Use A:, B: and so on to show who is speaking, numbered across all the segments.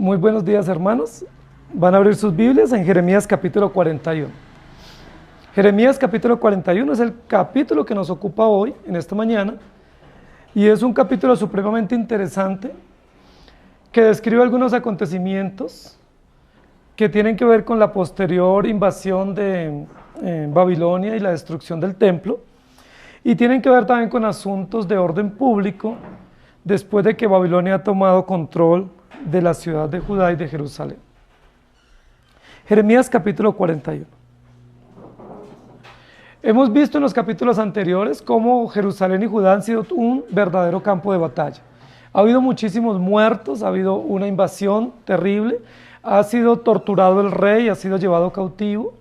A: Muy buenos días, hermanos. Van a abrir sus Biblias en Jeremías capítulo 41. Jeremías capítulo 41 es el capítulo que nos ocupa hoy, en esta mañana, y es un capítulo supremamente interesante que describe algunos acontecimientos que tienen que ver con la posterior invasión de Babilonia y la destrucción del templo, y tienen que ver también con asuntos de orden público después de que Babilonia ha tomado control de la ciudad de Judá y de Jerusalén. Jeremías capítulo 41. Hemos visto en los capítulos anteriores cómo Jerusalén y Judá han sido un verdadero campo de batalla. Ha habido muchísimos muertos, ha habido una invasión terrible, ha sido torturado el rey, ha sido llevado cautivo,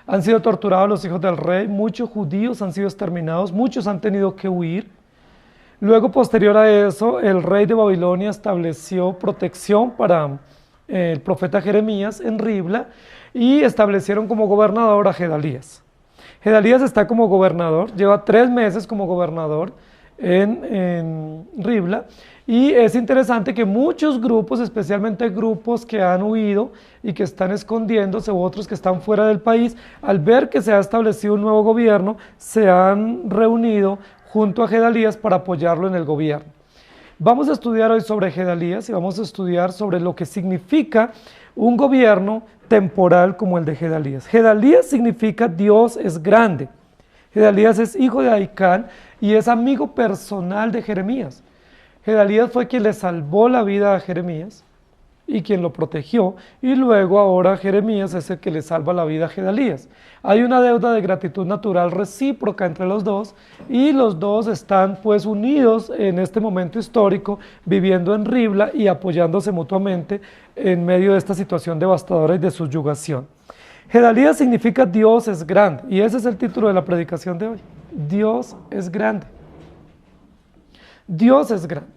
A: han sido torturados los hijos del rey, muchos judíos han sido exterminados, muchos han tenido que huir. Luego, posterior a eso, el rey de Babilonia estableció protección para el profeta Jeremías en Ribla y establecieron como gobernador a Gedalías. Gedalías está como gobernador, lleva 3 meses como gobernador en Ribla, y es interesante que muchos grupos, especialmente grupos que han huido y que están escondiéndose u otros que están fuera del país, al ver que se ha establecido un nuevo gobierno, se han reunido junto a Gedalías para apoyarlo en el gobierno. Vamos a estudiar hoy sobre Gedalías y vamos a estudiar sobre lo que significa un gobierno temporal como el de Gedalías. Gedalías significa Dios es grande. Gedalías es hijo de Ahicam y es amigo personal de Jeremías. Gedalías fue quien le salvó la vida a Jeremías y quien lo protegió, y luego ahora Jeremías es el que le salva la vida a Gedalías. Hay una deuda de gratitud natural recíproca entre los dos, y los dos están pues unidos en este momento histórico, viviendo en Ribla y apoyándose mutuamente en medio de esta situación devastadora y de subyugación. Gedalías significa Dios es grande, y ese es el título de la predicación de hoy. Dios es grande. Dios es grande.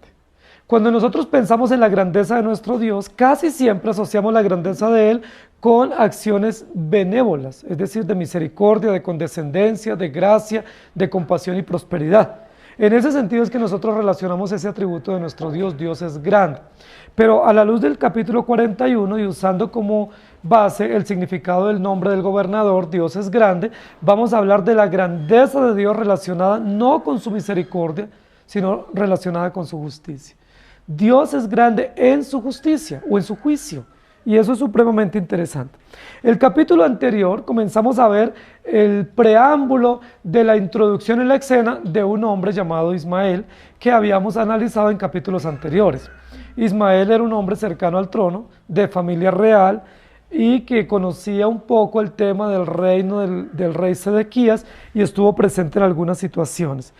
A: Cuando nosotros pensamos en la grandeza de nuestro Dios, casi siempre asociamos la grandeza de Él con acciones benévolas, es decir, de misericordia, de condescendencia, de gracia, de compasión y prosperidad. En ese sentido es que nosotros relacionamos ese atributo de nuestro Dios. Dios es grande. Pero a la luz del capítulo 41 y usando como base el significado del nombre del gobernador, Dios es grande, vamos a hablar de la grandeza de Dios relacionada no con su misericordia, sino relacionada con su justicia. Dios es grande en su justicia o en su juicio, y eso es supremamente interesante. El capítulo anterior comenzamos a ver el preámbulo de la introducción en la escena de un hombre llamado Ismael, que habíamos analizado en capítulos anteriores. Ismael era un hombre cercano al trono, de familia real, y que conocía un poco el tema del reino del rey Sedequías y estuvo presente en algunas situaciones.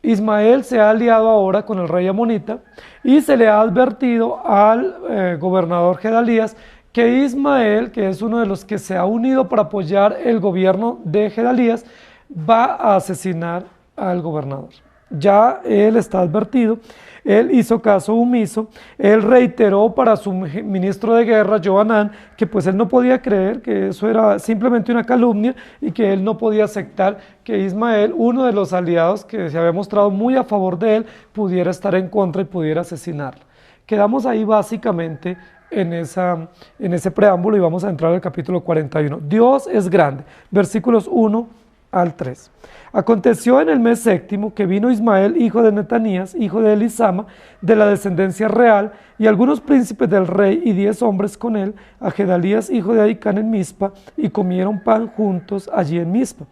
A: Ismael se ha aliado ahora con el rey amonita y se le ha advertido al gobernador Gedalías que Ismael, que es uno de los que se ha unido para apoyar el gobierno de Gedalías, va a asesinar al gobernador. Ya él está advertido, él hizo caso omiso, él reiteró para su ministro de guerra, Johanán, que pues él no podía creer, que eso era simplemente una calumnia y que él no podía aceptar que Ismael, uno de los aliados que se había mostrado muy a favor de él, pudiera estar en contra y pudiera asesinarlo. Quedamos ahí básicamente en ese preámbulo y vamos a entrar al capítulo 41. Dios es grande, versículos 1 al 3. Aconteció en el mes séptimo que vino Ismael, hijo de Netanías, hijo de Elisama, de la descendencia real, y algunos príncipes del rey y 10 hombres con él, a Gedalías, hijo de Ahicam, en Mizpa, y comieron pan juntos allí en Mizpa.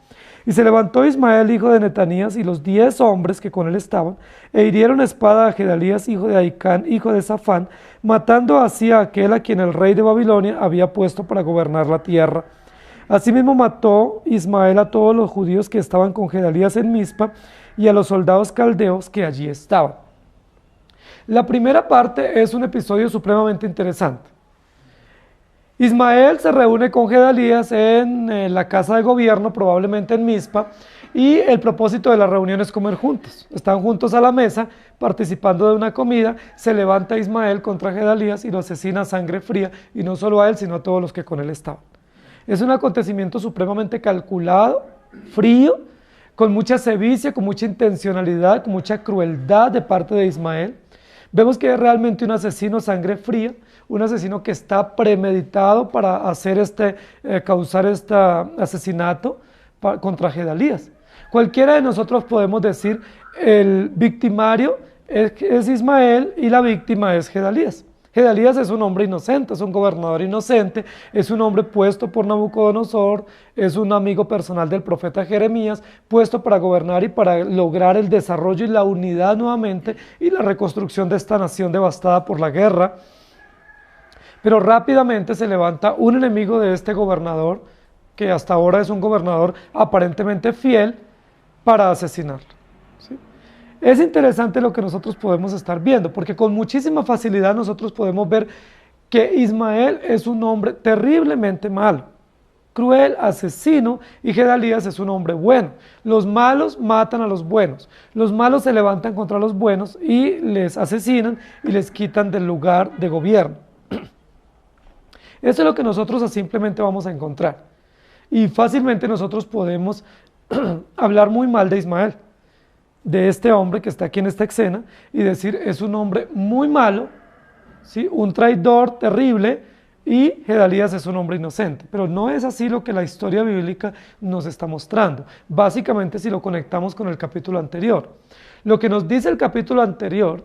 A: Y se levantó Ismael, hijo de Netanías, y los 10 hombres que con él estaban, e hirieron a espada a Gedalías, hijo de Ahicam, hijo de Safán, matando así a aquel a quien el rey de Babilonia había puesto para gobernar la tierra. Asimismo mató Ismael a todos los judíos que estaban con Gedalías en Mizpa y a los soldados caldeos que allí estaban. La primera parte es un episodio supremamente interesante. Ismael se reúne con Gedalías en la casa de gobierno, probablemente en Mizpa, y el propósito de la reunión es comer juntos. Están juntos a la mesa, participando de una comida, se levanta Ismael contra Gedalías y lo asesina a sangre fría, y no solo a él, sino a todos los que con él estaban. Es un acontecimiento supremamente calculado, frío, con mucha sevicia, con mucha intencionalidad, con mucha crueldad de parte de Ismael. Vemos que es realmente un asesino a sangre fría, un asesino que está premeditado para causar este asesinato contra Gedalías. Cualquiera de nosotros podemos decir, el victimario es Ismael y la víctima es Gedalías. Gedalías es un hombre inocente, es un gobernador inocente, es un hombre puesto por Nabucodonosor, es un amigo personal del profeta Jeremías, puesto para gobernar y para lograr el desarrollo y la unidad nuevamente y la reconstrucción de esta nación devastada por la guerra. Pero rápidamente se levanta un enemigo de este gobernador, que hasta ahora es un gobernador aparentemente fiel, para asesinarlo. ¿Sí? Es interesante lo que nosotros podemos estar viendo, porque con muchísima facilidad nosotros podemos ver que Ismael es un hombre terriblemente malo, cruel, asesino, y Gedalías es un hombre bueno. Los malos matan a los buenos, los malos se levantan contra los buenos y les asesinan y les quitan del lugar de gobierno. Eso es lo que nosotros simplemente vamos a encontrar. Y fácilmente nosotros podemos hablar muy mal de Ismael, de este hombre que está aquí en esta escena, y decir, es un hombre muy malo, ¿sí? Un traidor terrible, y Gedalías es un hombre inocente. Pero no es así lo que la historia bíblica nos está mostrando. Básicamente, si lo conectamos con el capítulo anterior. Lo que nos dice el capítulo anterior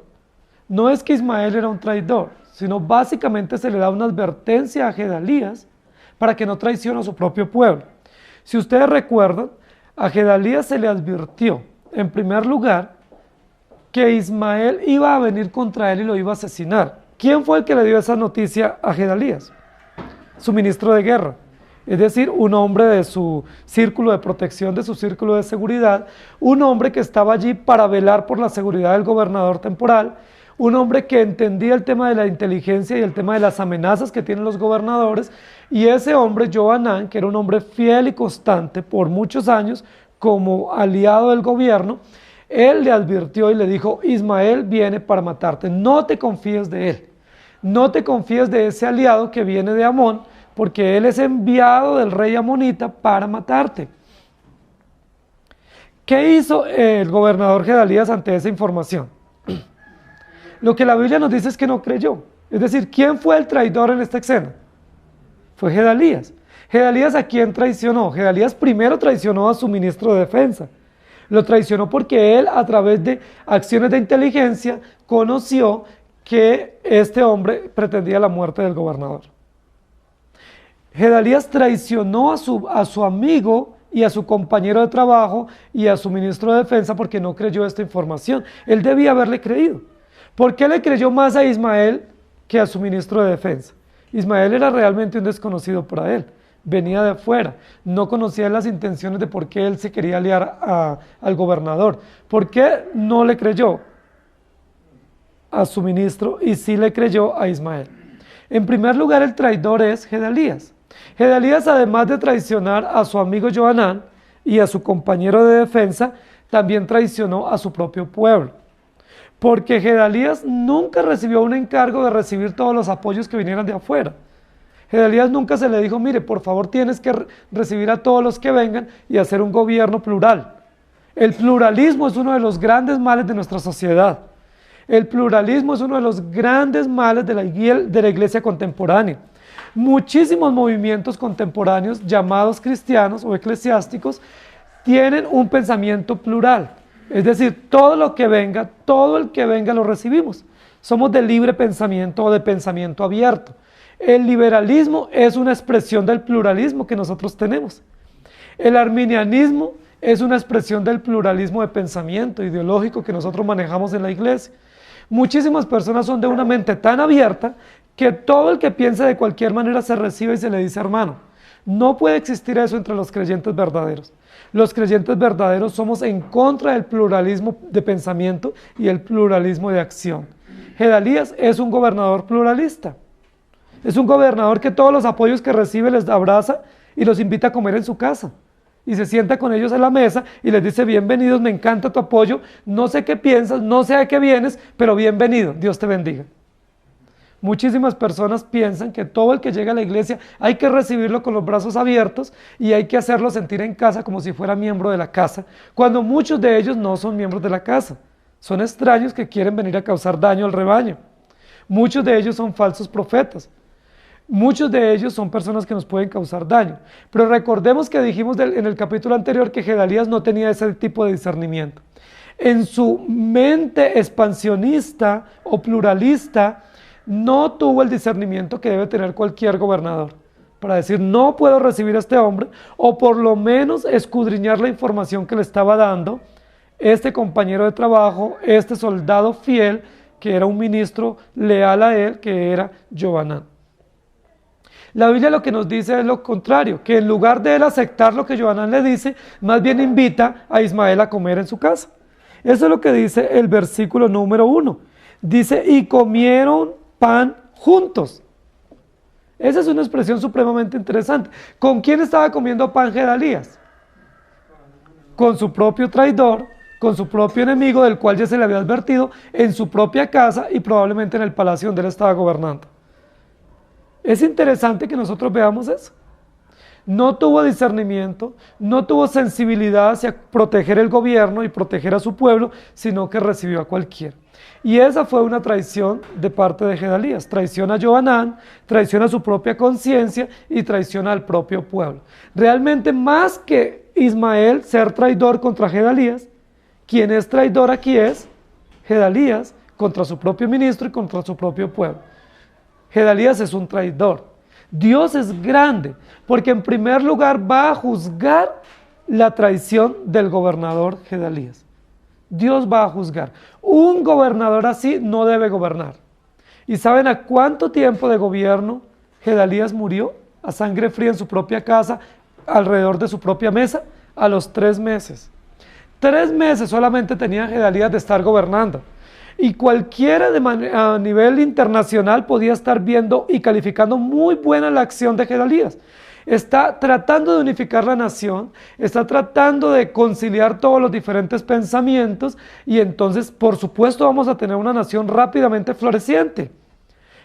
A: no es que Ismael era un traidor, sino básicamente se le da una advertencia a Gedalías para que no traicione a su propio pueblo. Si ustedes recuerdan, a Gedalías se le advirtió, en primer lugar, que Ismael iba a venir contra él y lo iba a asesinar. ¿Quién fue el que le dio esa noticia a Gedalías? Su ministro de guerra, es decir, un hombre de su círculo de protección, de su círculo de seguridad, un hombre que estaba allí para velar por la seguridad del gobernador temporal, un hombre que entendía el tema de la inteligencia y el tema de las amenazas que tienen los gobernadores, y ese hombre, Johanán, que era un hombre fiel y constante por muchos años como aliado del gobierno, él le advirtió y le dijo, Ismael viene para matarte, no te confíes de él, no te confíes de ese aliado que viene de Amón, porque él es enviado del rey amonita para matarte. ¿Qué hizo el gobernador Gedalías ante esa información? Lo que la Biblia nos dice es que no creyó. Es decir, ¿quién fue el traidor en esta escena? Fue Gedalías. ¿Gedalías a quién traicionó? Gedalías primero traicionó a su ministro de defensa. Lo traicionó porque él, a través de acciones de inteligencia, conoció que este hombre pretendía la muerte del gobernador. Gedalías traicionó a su amigo y a su compañero de trabajo y a su ministro de defensa porque no creyó esta información. Él debía haberle creído. ¿Por qué le creyó más a Ismael que a su ministro de defensa? Ismael era realmente un desconocido para él, venía de afuera, no conocía las intenciones de por qué él se quería aliar al gobernador. ¿Por qué no le creyó a su ministro y sí le creyó a Ismael? En primer lugar, el traidor es Gedalías. Gedalías, además de traicionar a su amigo Johanán y a su compañero de defensa, también traicionó a su propio pueblo. Porque Gedalías nunca recibió un encargo de recibir todos los apoyos que vinieran de afuera. Gedalías nunca se le dijo, mire, por favor tienes que recibir a todos los que vengan y hacer un gobierno plural. El pluralismo es uno de los grandes males de nuestra sociedad. El pluralismo es uno de los grandes males de la iglesia contemporánea. Muchísimos movimientos contemporáneos llamados cristianos o eclesiásticos tienen un pensamiento plural. Es decir, todo lo que venga, todo el que venga lo recibimos. Somos de libre pensamiento o de pensamiento abierto. El liberalismo es una expresión del pluralismo que nosotros tenemos. El arminianismo es una expresión del pluralismo de pensamiento ideológico que nosotros manejamos en la iglesia. Muchísimas personas son de una mente tan abierta que todo el que piensa de cualquier manera se recibe y se le dice hermano. No puede existir eso entre los creyentes verdaderos. Los creyentes verdaderos somos en contra del pluralismo de pensamiento y el pluralismo de acción. Gedalías es un gobernador pluralista. Es un gobernador que todos los apoyos que recibe les abraza y los invita a comer en su casa. Y se sienta con ellos a la mesa y les dice, bienvenidos, me encanta tu apoyo, no sé qué piensas, no sé a qué vienes, pero bienvenido, Dios te bendiga. Muchísimas personas piensan que todo el que llega a la iglesia hay que recibirlo con los brazos abiertos y hay que hacerlo sentir en casa como si fuera miembro de la casa, cuando muchos de ellos no son miembros de la casa, Son extraños que quieren venir a causar daño al rebaño. Muchos de ellos son falsos profetas. Muchos de ellos son personas que nos pueden causar daño. Pero recordemos que dijimos en el capítulo anterior que Gedalías no tenía ese tipo de discernimiento. En su mente expansionista o pluralista, no tuvo el discernimiento que debe tener cualquier gobernador para decir, no puedo recibir a este hombre, o por lo menos escudriñar la información que le estaba dando este compañero de trabajo, este soldado fiel, que era un ministro leal a él, que era Johanán. La Biblia lo que nos dice es lo contrario, que en lugar de él aceptar lo que Johanán le dice, más bien invita a Ismael a comer en su casa. Eso es lo que dice el versículo número 1. Dice, y comieron pan juntos. Esa es una expresión supremamente interesante. ¿Con quién estaba comiendo pan Gedalías? Con su propio traidor, con su propio enemigo, del cual ya se le había advertido, en su propia casa y probablemente en el palacio donde él estaba gobernando. Es interesante que nosotros veamos eso. No tuvo discernimiento, no tuvo sensibilidad hacia proteger el gobierno y proteger a su pueblo, sino que recibió a cualquiera. Y esa fue una traición de parte de Gedalías, traición a Johanán, traición a su propia conciencia y traición al propio pueblo. Realmente más que Ismael ser traidor contra Gedalías, quien es traidor aquí es Gedalías contra su propio ministro y contra su propio pueblo. Gedalías es un traidor. Dios es grande, porque en primer lugar va a juzgar la traición del gobernador Gedalías. Dios va a juzgar. Un gobernador así no debe gobernar. ¿Y saben a cuánto tiempo de gobierno Gedalías murió? A sangre fría en su propia casa, alrededor de su propia mesa, a los 3 meses. 3 meses solamente tenía Gedalías de estar gobernando. Y cualquiera a nivel internacional podía estar viendo y calificando muy buena la acción de Gedalías. Está tratando de unificar la nación, está tratando de conciliar todos los diferentes pensamientos y entonces, por supuesto, vamos a tener una nación rápidamente floreciente.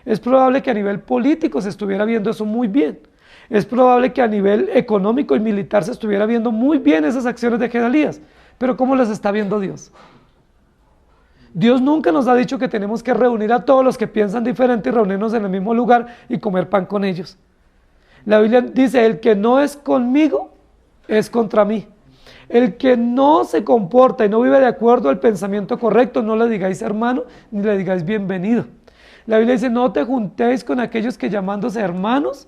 A: Es probable que a nivel político se estuviera viendo eso muy bien. Es probable que a nivel económico y militar se estuviera viendo muy bien esas acciones de Gedalías. Pero ¿cómo las está viendo Dios? Dios nunca nos ha dicho que tenemos que reunir a todos los que piensan diferente y reunirnos en el mismo lugar y comer pan con ellos. La Biblia dice, el que no es conmigo, es contra mí. El que no se comporta y no vive de acuerdo al pensamiento correcto, no le digáis hermano, ni le digáis bienvenido. La Biblia dice, no te juntéis con aquellos que llamándose hermanos,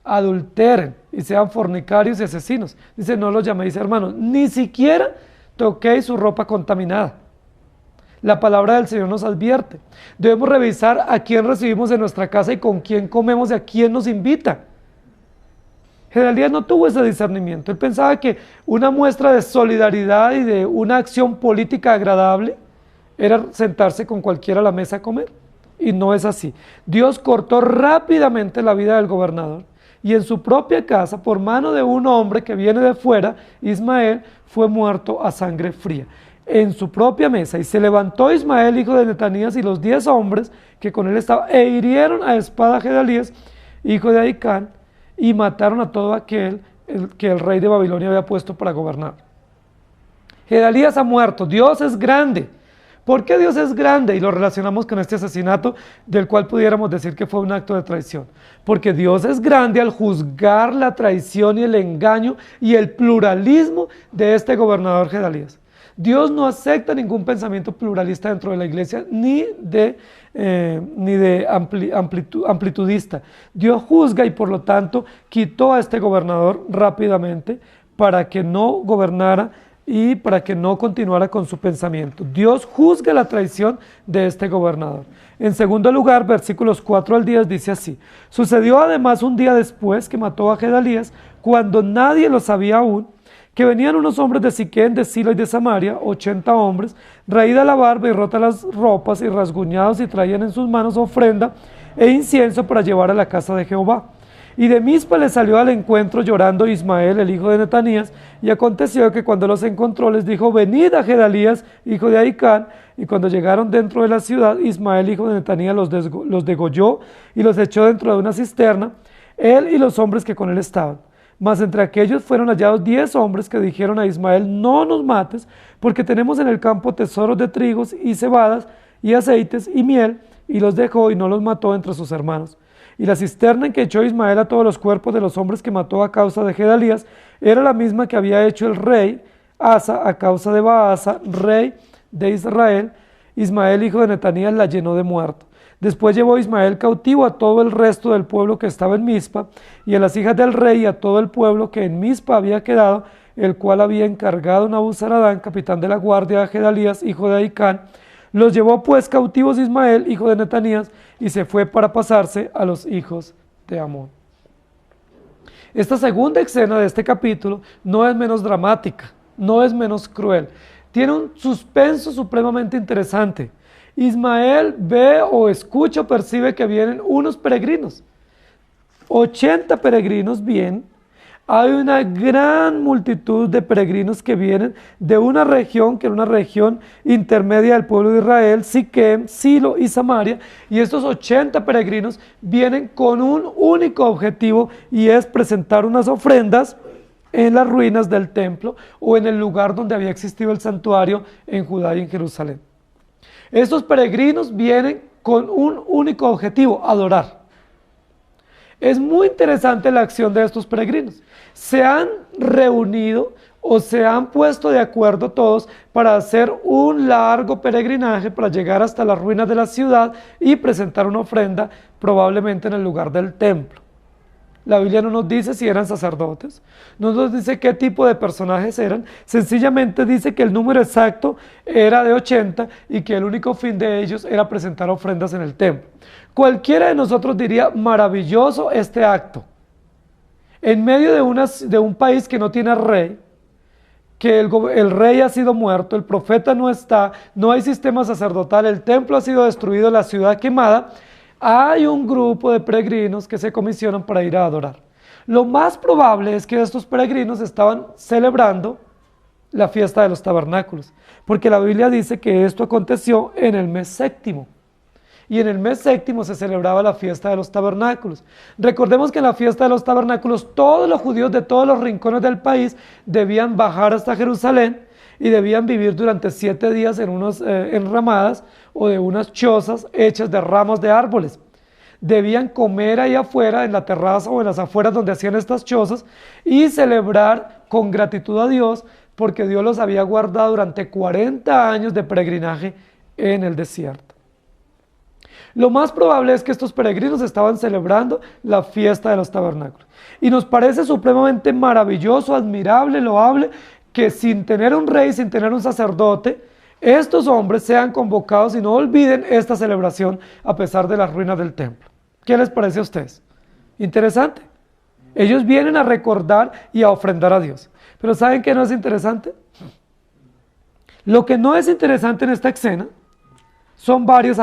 A: adulteren y sean fornicarios y asesinos. Dice, no los llaméis hermanos, ni siquiera toquéis su ropa contaminada. La palabra del Señor nos advierte. Debemos revisar a quién recibimos en nuestra casa y con quién comemos y a quién nos invita. Gedalías no tuvo ese discernimiento. Él pensaba que una muestra de solidaridad y de una acción política agradable era sentarse con cualquiera a la mesa a comer. Y no es así. Dios cortó rápidamente la vida del gobernador. Y en su propia casa, por mano de un hombre que viene de fuera, Ismael, fue muerto a sangre fría. En su propia mesa, y se levantó Ismael, hijo de Netanías, y los 10 hombres que con él estaban, e hirieron a espada a Gedalías, hijo de Ahicam, y mataron a todo aquel que el rey de Babilonia había puesto para gobernar. Gedalías ha muerto. Dios es grande. ¿Por qué Dios es grande? Y lo relacionamos con este asesinato, del cual pudiéramos decir que fue un acto de traición. Porque Dios es grande al juzgar la traición y el engaño y el pluralismo de este gobernador Gedalías. Dios no acepta ningún pensamiento pluralista dentro de la iglesia, ni de amplitudista. Dios juzga y por lo tanto quitó a este gobernador rápidamente para que no gobernara y para que no continuara con su pensamiento. Dios juzga la traición de este gobernador. En segundo lugar, versículos 4 al 10 dice así: sucedió además un día después que mató a Gedalías, cuando nadie lo sabía aún, que venían unos hombres de Siquén, de Silo y de Samaria, 80 hombres, raída la barba y rota las ropas y rasguñados, y traían en sus manos ofrenda e incienso para llevar a la casa de Jehová. Y de Mizpa le salió al encuentro llorando Ismael, el hijo de Netanías, y aconteció que cuando los encontró les dijo: venid a Gedalías, hijo de Ahicam. Y cuando llegaron dentro de la ciudad, Ismael, hijo de Netanías, los degolló y los echó dentro de una cisterna, él y los hombres que con él estaban. Mas entre aquellos fueron hallados 10 hombres que dijeron a Ismael: no nos mates, porque tenemos en el campo tesoros de trigos y cebadas y aceites y miel. Y los dejó y no los mató entre sus hermanos. Y la cisterna en que echó Ismael a todos los cuerpos de los hombres que mató a causa de Gedalías era la misma que había hecho el rey Asa a causa de Baasa, rey de Israel. Ismael, hijo de Netanías, la llenó de muerto. Después llevó Ismael cautivo a todo el resto del pueblo que estaba en Mizpa, y a las hijas del rey y a todo el pueblo que en Mizpa había quedado, el cual había encargado Nabuzaradán, capitán de la guardia, a Gedalías, hijo de Ahicán. Los llevó pues cautivos Ismael, hijo de Netanías, y se fue para pasarse a los hijos de Amón. Esta segunda escena de este capítulo no es menos dramática, no es menos cruel. Tiene un suspenso supremamente interesante. Ismael ve o escucha o percibe que vienen unos peregrinos. 80 peregrinos vienen. Hay una gran multitud de peregrinos que vienen de una región, que era una región intermedia del pueblo de Israel, Siquem, Silo y Samaria, y estos 80 peregrinos vienen con un único objetivo, y es presentar unas ofrendas en las ruinas del templo o en el lugar donde había existido el santuario en Judá y en Jerusalén. Estos peregrinos vienen con un único objetivo: adorar. Es muy interesante la acción de estos peregrinos. Se han reunido o se han puesto de acuerdo todos para hacer un largo peregrinaje para llegar hasta las ruinas de la ciudad y presentar una ofrenda, probablemente en el lugar del templo. La Biblia no nos dice si eran sacerdotes, no nos dice qué tipo de personajes eran, sencillamente dice que el número exacto era de 80 y que el único fin de ellos era presentar ofrendas en el templo. Cualquiera de nosotros diría: maravilloso este acto. En medio de un país que no tiene rey, que el rey ha sido muerto, el profeta no está, no hay sistema sacerdotal, el templo ha sido destruido, la ciudad quemada, hay un grupo de peregrinos que se comisionan para ir a adorar. Lo más probable es que estos peregrinos estaban celebrando la fiesta de los tabernáculos, porque la Biblia dice que esto aconteció en el mes séptimo. Y en el mes séptimo se celebraba la fiesta de los tabernáculos. Recordemos que en la fiesta de los tabernáculos todos los judíos de todos los rincones del país debían bajar hasta Jerusalén y debían vivir durante 7 días en unas enramadas o de unas chozas hechas de ramos de árboles. Debían comer ahí afuera, en la terraza o en las afueras donde hacían estas chozas, y celebrar con gratitud a Dios porque Dios los había guardado durante 40 años de peregrinaje en el desierto. Lo más probable es que estos peregrinos estaban celebrando la fiesta de los tabernáculos. Y nos parece supremamente maravilloso, admirable, loable, que sin tener un rey, sin tener un sacerdote, estos hombres sean convocados y no olviden esta celebración a pesar de las ruinas del templo. ¿Qué les parece a ustedes? Interesante. Ellos vienen a recordar y a ofrendar a Dios. Pero ¿saben qué no es interesante? Lo que no es interesante en esta escena son varios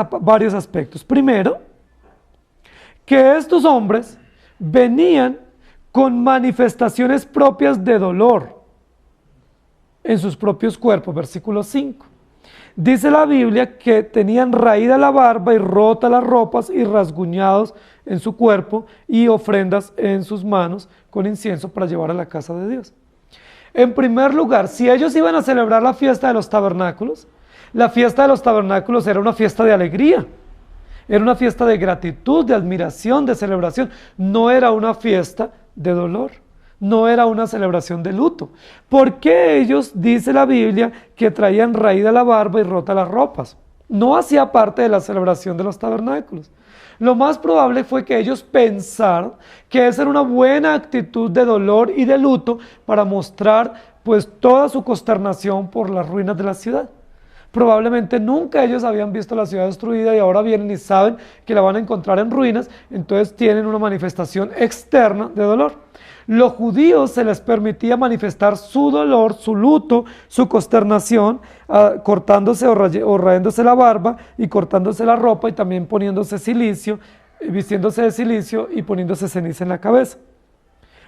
A: aspectos. Primero, que estos hombres venían con manifestaciones propias de dolor en sus propios cuerpos. Versículo 5. Dice la Biblia que tenían raída la barba y rota las ropas y rasguñados en su cuerpo y ofrendas en sus manos con incienso para llevar a la casa de Dios. En primer lugar, si ellos iban a celebrar la fiesta de los tabernáculos, la fiesta de los tabernáculos era una fiesta de alegría, era una fiesta de gratitud, de admiración, de celebración. No era una fiesta de dolor, no era una celebración de luto. ¿Por qué ellos, dice la Biblia, que traían raída la barba y rota las ropas? No hacía parte de la celebración de los tabernáculos. Lo más probable fue que ellos pensaron que esa era una buena actitud de dolor y de luto para mostrar pues toda su consternación por las ruinas de la ciudad. Probablemente nunca ellos habían visto la ciudad destruida y ahora vienen y saben que la van a encontrar en ruinas, entonces tienen una manifestación externa de dolor. Los judíos se les permitía manifestar su dolor, su luto, su consternación, cortándose o rayándose la barba y cortándose la ropa y también poniéndose silicio, vistiéndose de silicio y poniéndose ceniza en la cabeza.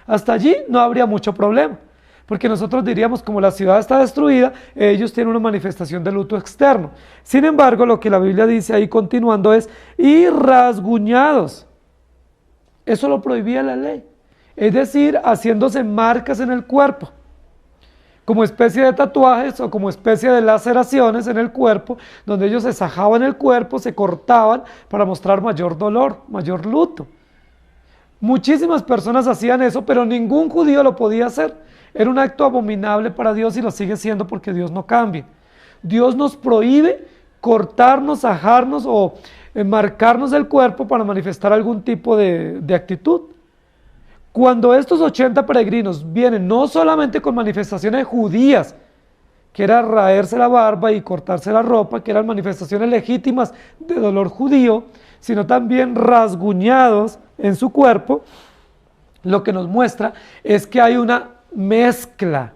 A: Hasta allí no habría mucho problema, porque nosotros diríamos, como la ciudad está destruida, ellos tienen una manifestación de luto externo. Sin embargo, lo que la Biblia dice ahí continuando es, y rasguñados. Eso lo prohibía la ley. es decir, haciéndose marcas en el cuerpo, como especie de tatuajes o como especie de laceraciones en el cuerpo, donde ellos se sajaban el cuerpo, se cortaban para mostrar mayor dolor, mayor luto. Muchísimas personas hacían eso, pero ningún judío lo podía hacer. Era un acto abominable para Dios y lo sigue siendo porque Dios no cambia. Dios nos prohíbe cortarnos, sajarnos o marcarnos el cuerpo para manifestar algún tipo de actitud. Cuando estos 80 peregrinos vienen no solamente con manifestaciones judías, que era raerse la barba y cortarse la ropa, que eran manifestaciones legítimas de dolor judío, sino también rasguñados en su cuerpo, lo que nos muestra es que hay una mezcla.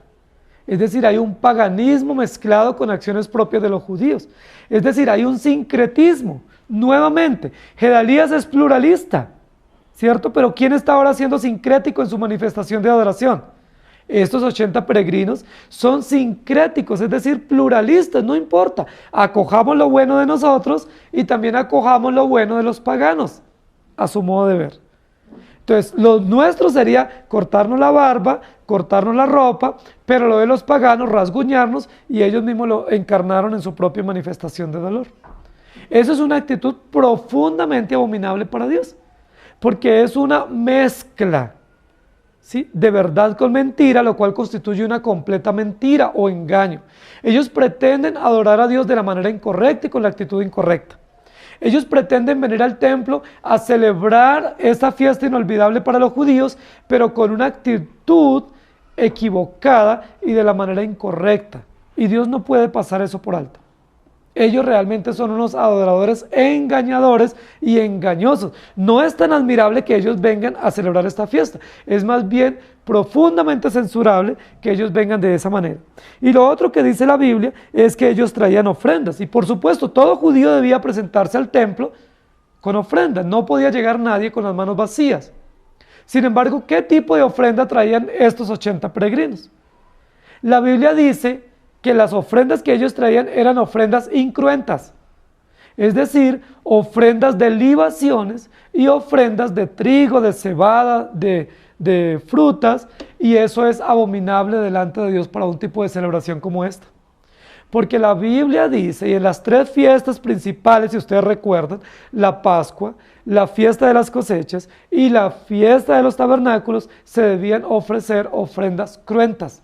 A: Es decir, hay un paganismo mezclado con acciones propias de los judíos. Es decir, hay un sincretismo. Nuevamente, Gedalías es pluralista, ¿cierto? Pero ¿quién está ahora siendo sincrético en su manifestación de adoración? Estos 80 peregrinos son sincréticos, es decir, pluralistas, no importa. Acojamos lo bueno de nosotros y también acojamos lo bueno de los paganos, a su modo de ver. Entonces, lo nuestro sería cortarnos la barba, cortarnos la ropa, pero lo de los paganos, rasguñarnos, y ellos mismos lo encarnaron en su propia manifestación de dolor. Eso es una actitud profundamente abominable para Dios, porque es una mezcla, ¿sí?, de verdad con mentira, lo cual constituye una completa mentira o engaño. Ellos pretenden adorar a Dios de la manera incorrecta y con la actitud incorrecta. Ellos pretenden venir al templo a celebrar esta fiesta inolvidable para los judíos, pero con una actitud equivocada y de la manera incorrecta. Y Dios no puede pasar eso por alto. Ellos realmente son unos adoradores engañadores y engañosos. No es tan admirable que ellos vengan a celebrar esta fiesta. Es más bien profundamente censurable que ellos vengan de esa manera. Y lo otro que dice la Biblia es que ellos traían ofrendas. Y por supuesto, todo judío debía presentarse al templo con ofrendas. No podía llegar nadie con las manos vacías. Sin embargo, ¿qué tipo de ofrenda traían estos 80 peregrinos? La Biblia dice que las ofrendas que ellos traían eran ofrendas incruentas, es decir, ofrendas de libaciones y ofrendas de trigo, de cebada, de frutas, y eso es abominable delante de Dios para un tipo de celebración como esta. Porque la Biblia dice, y en las 3 fiestas principales, si ustedes recuerdan, la Pascua, la fiesta de las cosechas y la fiesta de los tabernáculos, se debían ofrecer ofrendas cruentas.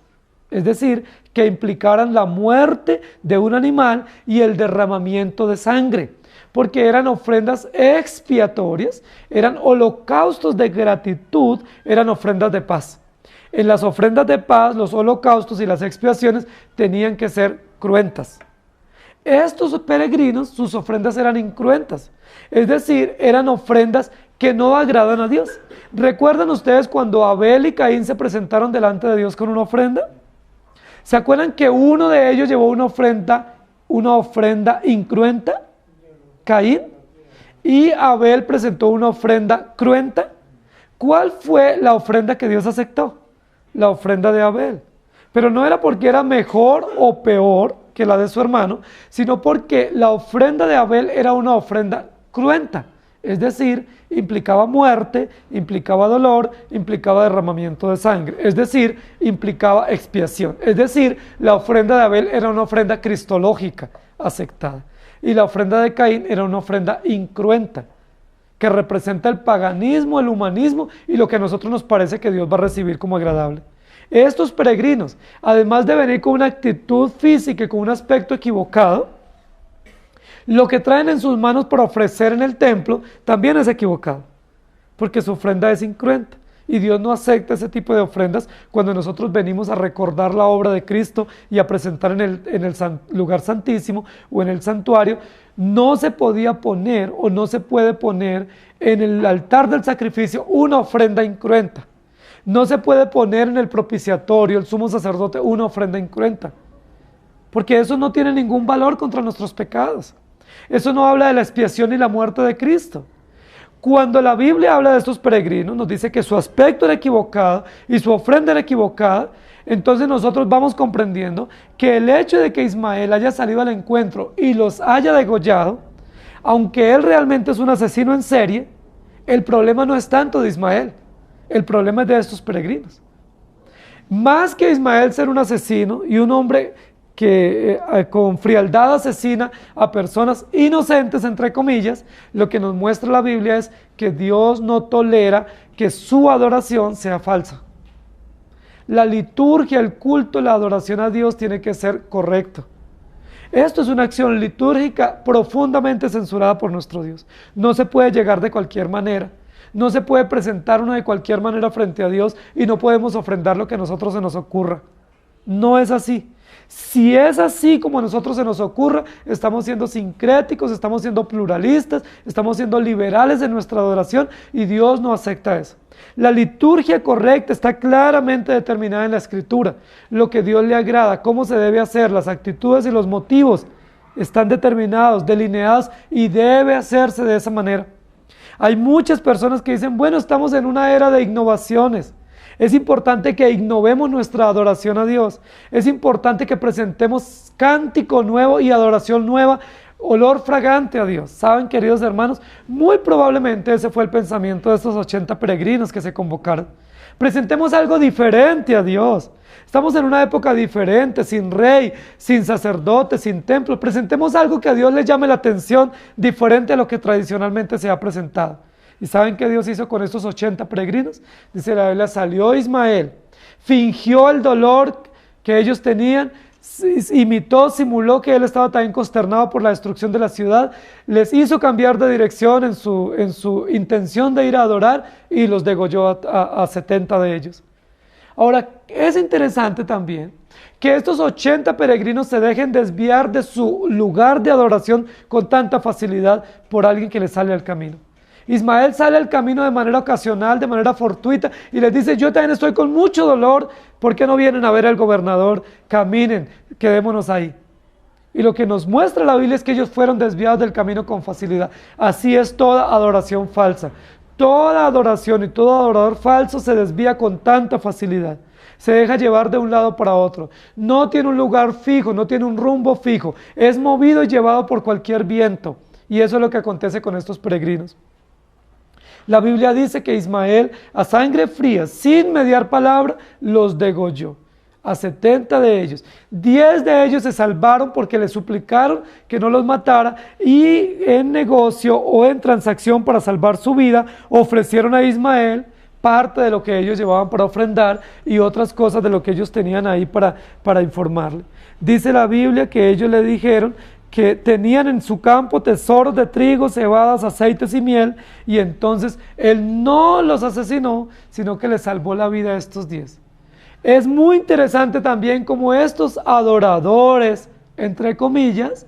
A: Es decir, que implicaran la muerte de un animal y el derramamiento de sangre, porque eran ofrendas expiatorias, eran holocaustos de gratitud, eran ofrendas de paz. En las ofrendas de paz, los holocaustos y las expiaciones tenían que ser cruentas. Estos peregrinos, sus ofrendas eran incruentas, es decir, eran ofrendas que no agradan a Dios. ¿Recuerdan ustedes cuando Abel y Caín se presentaron delante de Dios con una ofrenda? ¿Se acuerdan que uno de ellos llevó una ofrenda incruenta? Caín. Y Abel presentó una ofrenda cruenta. ¿Cuál fue la ofrenda que Dios aceptó? La ofrenda de Abel. Pero no era porque era mejor o peor que la de su hermano, sino porque la ofrenda de Abel era una ofrenda cruenta. Es decir, implicaba muerte, implicaba dolor, implicaba derramamiento de sangre. Es decir, implicaba expiación. Es decir, la ofrenda de Abel era una ofrenda cristológica aceptada. Y la ofrenda de Caín era una ofrenda incruenta, que representa el paganismo, el humanismo y lo que a nosotros nos parece que Dios va a recibir como agradable. Estos peregrinos, además de venir con una actitud física y con un aspecto equivocado, lo que traen en sus manos para ofrecer en el templo también es equivocado, porque su ofrenda es incruenta. Y Dios no acepta ese tipo de ofrendas cuando nosotros venimos a recordar la obra de Cristo y a presentar en el lugar santísimo o en el santuario. No se podía poner o no se puede poner en el altar del sacrificio una ofrenda incruenta. No se puede poner en el propiciatorio, el sumo sacerdote, una ofrenda incruenta, porque eso no tiene ningún valor contra nuestros pecados. Eso no habla de la expiación y la muerte de Cristo. Cuando la Biblia habla de estos peregrinos, nos dice que su aspecto era equivocado y su ofrenda era equivocada, entonces nosotros vamos comprendiendo que el hecho de que Ismael haya salido al encuentro y los haya degollado, aunque él realmente es un asesino en serie, el problema no es tanto de Ismael, El problema es de estos peregrinos. Más que Ismael ser un asesino y un hombre que con frialdad asesina a personas inocentes, entre comillas, lo que nos muestra la Biblia es que Dios no tolera que su adoración sea falsa. La liturgia, el culto, la adoración a Dios tiene que ser correcto. Esto es una acción litúrgica profundamente censurada por nuestro Dios. No se puede llegar de cualquier manera. No se puede presentar uno de cualquier manera frente a Dios y no podemos ofrendar lo que a nosotros se nos ocurra. No es así. Si es así como a nosotros se nos ocurra, estamos siendo sincréticos, estamos siendo pluralistas, estamos siendo liberales en nuestra adoración y Dios no acepta eso. La liturgia correcta está claramente determinada en la Escritura. Lo que Dios le agrada, cómo se debe hacer, las actitudes y los motivos están determinados, delineados y debe hacerse de esa manera. Hay muchas personas que dicen, bueno, estamos en una era de innovaciones. Es importante que innovemos nuestra adoración a Dios. Es importante que presentemos cántico nuevo y adoración nueva, olor fragante a Dios. ¿Saben, queridos hermanos? Muy probablemente ese fue el pensamiento de estos 80 peregrinos que se convocaron. Presentemos algo diferente a Dios. Estamos en una época diferente, sin rey, sin sacerdote, sin templo. Presentemos algo que a Dios le llame la atención, diferente a lo que tradicionalmente se ha presentado. ¿Y saben qué Dios hizo con estos 80 peregrinos? Dice la Biblia, salió Ismael, fingió el dolor que ellos tenían, imitó, simuló que él estaba también consternado por la destrucción de la ciudad, les hizo cambiar de dirección en su intención de ir a adorar y los degolló a 70 de ellos. Ahora, es interesante también que estos 80 peregrinos se dejen desviar de su lugar de adoración con tanta facilidad por alguien que les sale al camino. Ismael sale al camino de manera ocasional, de manera fortuita, y les dice, yo también estoy con mucho dolor, ¿por qué no vienen a ver al gobernador? Caminen, quedémonos ahí. Y lo que nos muestra la Biblia es que ellos fueron desviados del camino con facilidad. Así es toda adoración falsa. Toda adoración y todo adorador falso se desvía con tanta facilidad. Se deja llevar de un lado para otro. No tiene un lugar fijo, no tiene un rumbo fijo. Es movido y llevado por cualquier viento. Y eso es lo que acontece con estos peregrinos. La Biblia dice que Ismael, a sangre fría, sin mediar palabra, los degolló. A 70 de ellos. 10 de ellos se salvaron porque le suplicaron que no los matara y en negocio o en transacción para salvar su vida, ofrecieron a Ismael parte de lo que ellos llevaban para ofrendar y otras cosas de lo que ellos tenían ahí para informarle. Dice la Biblia que ellos le dijeron que tenían en su campo tesoros de trigo, cebadas, aceites y miel, y entonces él no los asesinó, sino que les salvó la vida a estos 10. Es muy interesante también cómo estos adoradores, entre comillas,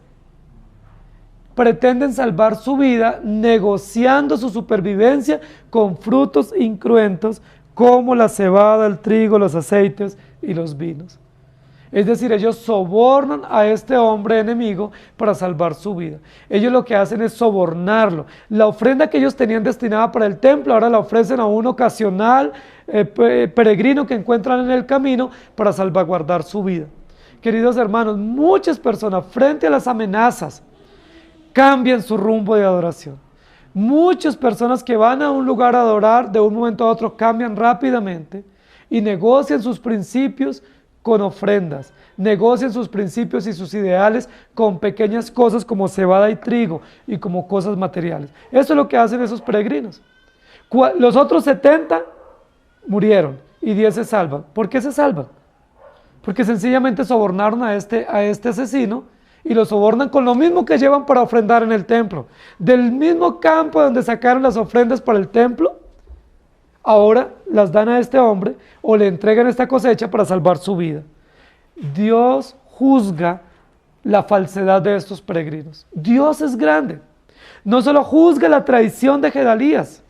A: pretenden salvar su vida negociando su supervivencia con frutos incruentos como la cebada, el trigo, los aceites y los vinos. Es decir, ellos sobornan a este hombre enemigo para salvar su vida. Ellos lo que hacen es sobornarlo. La ofrenda que ellos tenían destinada para el templo, ahora la ofrecen a un ocasional peregrino que encuentran en el camino para salvaguardar su vida. Queridos hermanos, muchas personas frente a las amenazas cambian su rumbo de adoración. Muchas personas que van a un lugar a adorar, de un momento a otro cambian rápidamente y negocian sus principios con ofrendas, negocian sus principios y sus ideales con pequeñas cosas como cebada y trigo y como cosas materiales. Eso es lo que hacen esos peregrinos. Los otros 70 murieron y 10 se salvan. ¿Por qué se salvan? Porque sencillamente sobornaron a este asesino y lo sobornan con lo mismo que llevan para ofrendar en el templo. Del mismo campo donde sacaron las ofrendas para el templo, ahora las dan a este hombre o le entregan esta cosecha para salvar su vida. Dios juzga la falsedad de estos peregrinos. Dios es grande. No solo juzga la traición de Gedalías,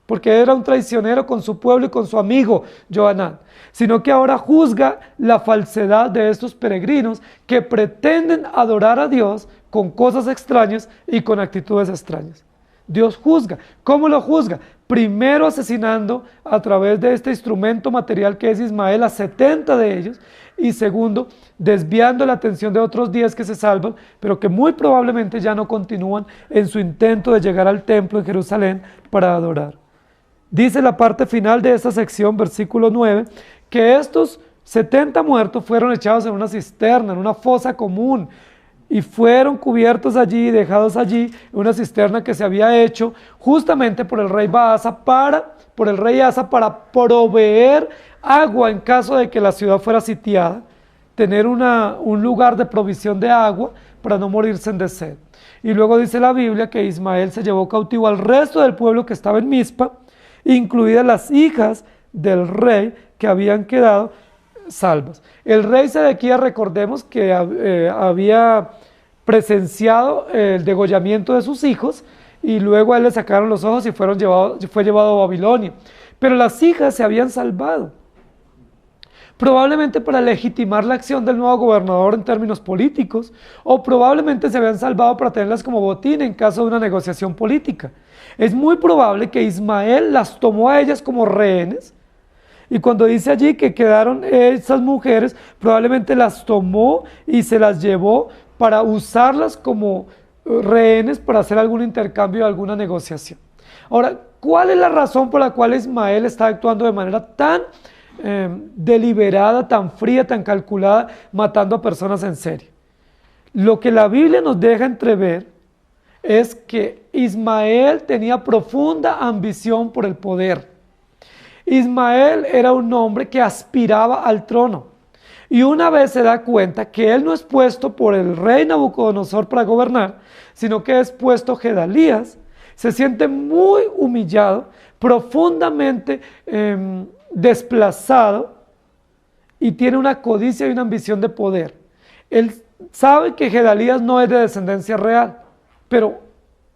A: porque era un traicionero con su pueblo y con su amigo Johanán, sino que ahora juzga la falsedad de estos peregrinos que pretenden adorar a Dios con cosas extrañas y con actitudes extrañas. Dios juzga. ¿Cómo lo juzga? Primero asesinando a través de este instrumento material que es Ismael a 70 de ellos, y segundo, desviando la atención de otros 10 que se salvan, pero que muy probablemente ya no continúan en su intento de llegar al templo en Jerusalén para adorar. Dice la parte final de esta sección, versículo 9, que estos 70 muertos fueron echados en una cisterna, en una fosa común, y fueron cubiertos allí y dejados allí en una cisterna que se había hecho justamente por el rey Asa para proveer agua en caso de que la ciudad fuera sitiada, tener un lugar de provisión de agua para no morirse de sed. Y luego dice la Biblia que Ismael se llevó cautivo al resto del pueblo que estaba en Mizpa, incluidas las hijas del rey que habían quedado salvas. El rey Sedequías, recordemos que había presenciado el degollamiento de sus hijos y luego a él le sacaron los ojos y fue llevado a Babilonia. Pero las hijas se habían salvado, probablemente para legitimar la acción del nuevo gobernador en términos políticos, o probablemente se habían salvado para tenerlas como botín en caso de una negociación política. Es muy probable que Ismael las tomó a ellas como rehenes, y cuando dice allí que quedaron esas mujeres, probablemente las tomó y se las llevó para usarlas como rehenes para hacer algún intercambio, alguna negociación. Ahora, ¿cuál es la razón por la cual Ismael está actuando de manera tan deliberada, tan fría, tan calculada, matando a personas en serio? Lo que la Biblia nos deja entrever es que Ismael tenía profunda ambición por el poder. Ismael era un hombre que aspiraba al trono, y una vez se da cuenta que él no es puesto por el rey Nabucodonosor para gobernar, sino que es puesto Gedalías, se siente muy humillado, profundamente desplazado, y tiene una codicia y una ambición de poder. Él sabe que Gedalías no es de descendencia real, pero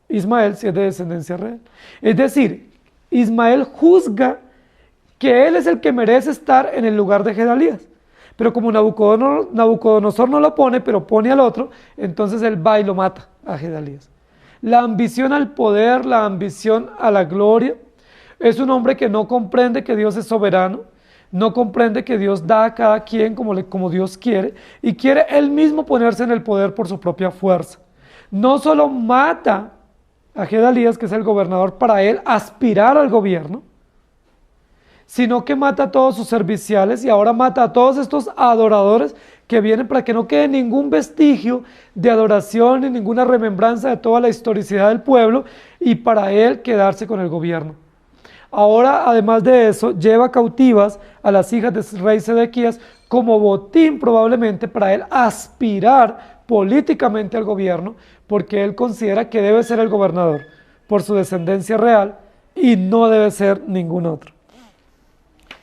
A: Ismael sí es de descendencia real. Es decir, Ismael juzga que él es el que merece estar en el lugar de Gedalías. Pero como Nabucodonosor no lo pone, pero pone al otro, entonces él va y lo mata a Gedalías. La ambición al poder, la ambición a la gloria, es un hombre que no comprende que Dios es soberano, no comprende que Dios da a cada quien como Dios quiere, y quiere él mismo ponerse en el poder por su propia fuerza. No solo mata a Gedalías, que es el gobernador, para él aspirar al gobierno, sino que mata a todos sus serviciales y ahora mata a todos estos adoradores que vienen para que no quede ningún vestigio de adoración ni ninguna remembranza de toda la historicidad del pueblo, y para él quedarse con el gobierno. Ahora, además de eso, lleva cautivas a las hijas del rey Sedequías como botín, probablemente para él aspirar políticamente al gobierno, porque él considera que debe ser el gobernador por su descendencia real y no debe ser ningún otro.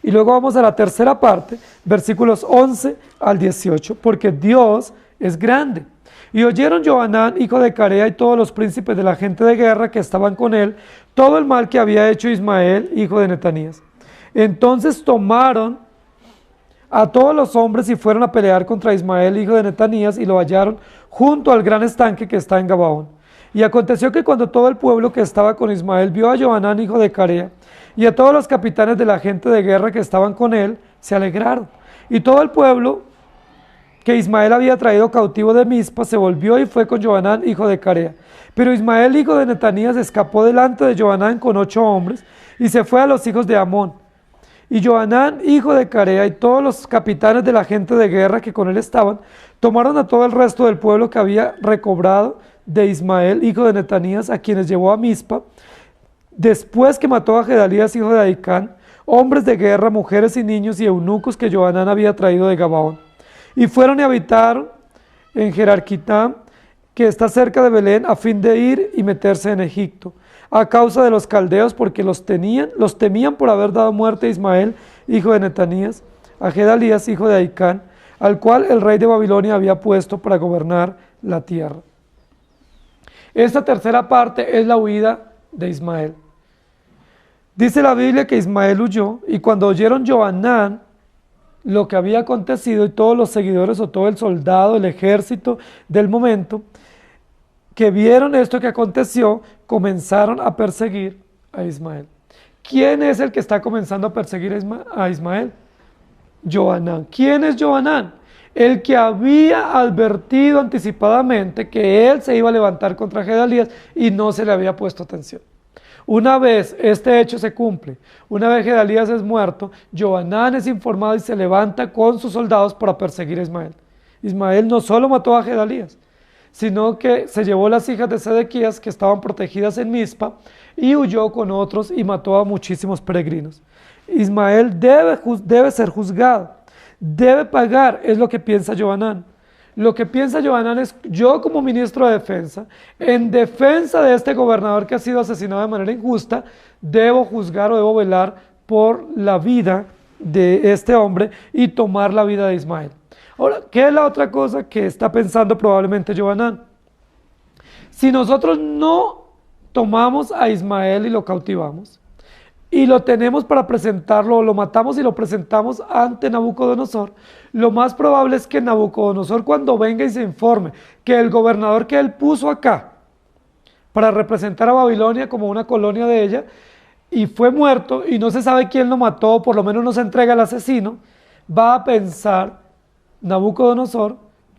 A: Y luego vamos a la tercera parte, versículos 11 al 18, porque Dios es grande. Y oyeron Johanán, hijo de Carea, y todos los príncipes de la gente de guerra que estaban con él, todo el mal que había hecho Ismael, hijo de Netanías. Entonces tomaron a todos los hombres y fueron a pelear contra Ismael, hijo de Netanías, y lo hallaron junto al gran estanque que está en Gabaón. Y aconteció que cuando todo el pueblo que estaba con Ismael vio a Johanán, hijo de Carea, y a todos los capitanes de la gente de guerra que estaban con él, se alegraron. Y todo el pueblo que Ismael había traído cautivo de Mizpa se volvió y fue con Johanán, hijo de Carea. Pero Ismael, hijo de Netanías, escapó delante de Johanán con 8 hombres y se fue a los hijos de Amón. Y Johanán, hijo de Carea, y todos los capitanes de la gente de guerra que con él estaban, tomaron a todo el resto del pueblo que había recobrado de Ismael, hijo de Netanías, a quienes llevó a Mizpa, después que mató a Gedalías, hijo de Ahicam, hombres de guerra, mujeres y niños y eunucos que Johanán había traído de Gabaón. Y fueron y habitaron en Jerarquitam, que está cerca de Belén, a fin de ir y meterse en Egipto, a causa de los caldeos, porque los temían por haber dado muerte a Ismael, hijo de Netanías, a Gedalías, hijo de Ahicam, al cual el rey de Babilonia había puesto para gobernar la tierra. Esta tercera parte es la huida de Ismael. Dice la Biblia que Ismael huyó, y cuando oyeron Johanán lo que había acontecido, y todos los seguidores o todo el soldado, el ejército del momento, que vieron esto que aconteció, comenzaron a perseguir a Ismael. ¿Quién es el que está comenzando a perseguir a Ismael? Johanán. ¿Quién es Johanán? El que había advertido anticipadamente que él se iba a levantar contra Gedalías y no se le había puesto atención. Una vez este hecho se cumple, una vez Gedalías es muerto, Johanán es informado y se levanta con sus soldados para perseguir a Ismael. Ismael no solo mató a Gedalías, sino que se llevó las hijas de Sedequías que estaban protegidas en Mizpa y huyó con otros y mató a muchísimos peregrinos. Ismael debe ser juzgado, debe pagar, es lo que piensa Johanán. Lo que piensa Johanán es, yo como ministro de defensa, en defensa de este gobernador que ha sido asesinado de manera injusta, debo juzgar o debo velar por la vida de este hombre y tomar la vida de Ismael. Ahora, ¿qué es la otra cosa que está pensando probablemente Johanán? Si nosotros no tomamos a Ismael y lo cautivamos, y lo tenemos para presentarlo, o lo matamos y lo presentamos ante Nabucodonosor, lo más probable es que Nabucodonosor, cuando venga y se informe que el gobernador que él puso acá para representar a Babilonia como una colonia de ella, y fue muerto y no se sabe quién lo mató, por lo menos no se entrega al asesino, va a pensar Nabucodonosor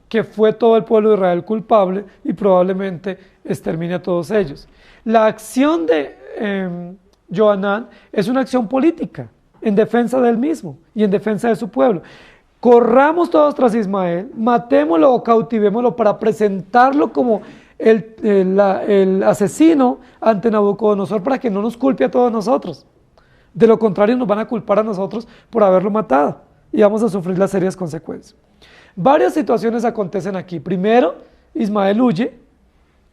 A: que fue todo el pueblo de Israel culpable y probablemente extermine a todos ellos. La acción de Johanán es una acción política en defensa de él mismo y en defensa de su pueblo. Corramos todos tras Ismael, matémoslo o cautivémoslo para presentarlo como el asesino ante Nabucodonosor para que no nos culpe a todos nosotros. De lo contrario nos van a culpar a nosotros por haberlo matado y vamos a sufrir las serias consecuencias. Varias situaciones acontecen aquí. Primero, Ismael huye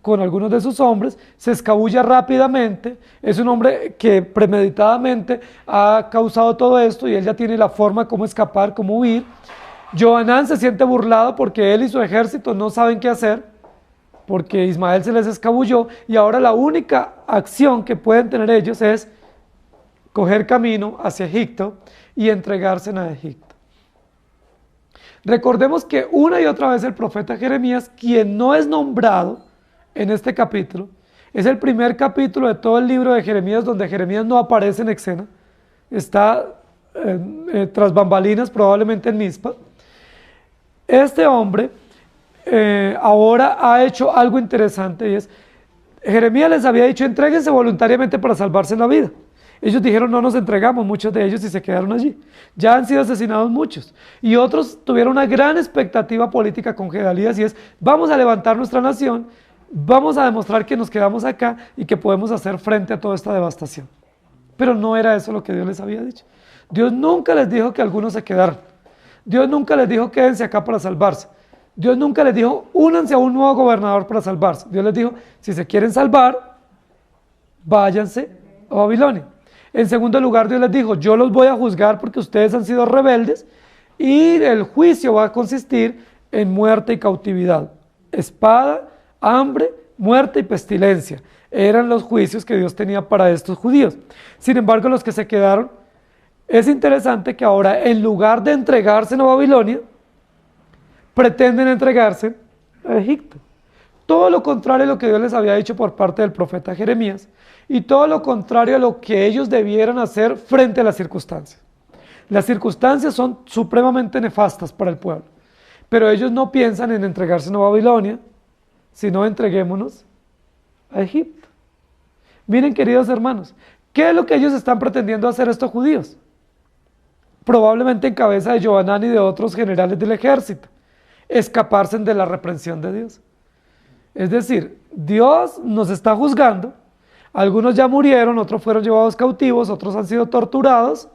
A: con algunos de sus hombres, se escabulla rápidamente, es un hombre que premeditadamente ha causado todo esto y él ya tiene la forma cómo escapar, cómo huir. Johanán se siente burlado porque él y su ejército no saben qué hacer, porque Ismael se les escabulló y ahora la única acción que pueden tener ellos es coger camino hacia Egipto y entregarse a Egipto. Recordemos que una y otra vez el profeta Jeremías, quien no es nombrado en este capítulo, es el primer capítulo de todo el libro de Jeremías donde Jeremías no aparece en escena, está tras bambalinas, probablemente en Mizpa. Este hombre ahora ha hecho algo interesante y es, Jeremías les había dicho, entréguense voluntariamente para salvarse la vida. Ellos dijeron, no nos entregamos, muchos de ellos, y se quedaron allí. Ya han sido asesinados muchos. Y otros tuvieron una gran expectativa política con Gedalías y es, vamos a levantar nuestra nación, vamos a demostrar que nos quedamos acá y que podemos hacer frente a toda esta devastación. Pero no era eso lo que Dios les había dicho. Dios nunca les dijo que algunos se quedaran. Dios nunca les dijo, quédense acá para salvarse. Dios nunca les dijo, únanse a un nuevo gobernador para salvarse. Dios les dijo, si se quieren salvar, váyanse a Babilonia. En segundo lugar, Dios les dijo, yo los voy a juzgar porque ustedes han sido rebeldes y el juicio va a consistir en muerte y cautividad. Espada, hambre, muerte y pestilencia. Eran los juicios que Dios tenía para estos judíos. Sin embargo, los que se quedaron, es interesante que ahora en lugar de entregarse a Babilonia, pretenden entregarse a Egipto. Todo lo contrario a lo que Dios les había dicho por parte del profeta Jeremías y todo lo contrario a lo que ellos debieran hacer frente a las circunstancias. Las circunstancias son supremamente nefastas para el pueblo, pero ellos no piensan en entregarse a Babilonia, sino entreguémonos a Egipto. Miren, queridos hermanos, ¿qué es lo que ellos están pretendiendo hacer estos judíos? Probablemente en cabeza de Johanán y de otros generales del ejército, escaparse de la reprensión de Dios. Es decir, Dios nos está juzgando, algunos ya murieron, otros fueron llevados cautivos, otros han sido torturados,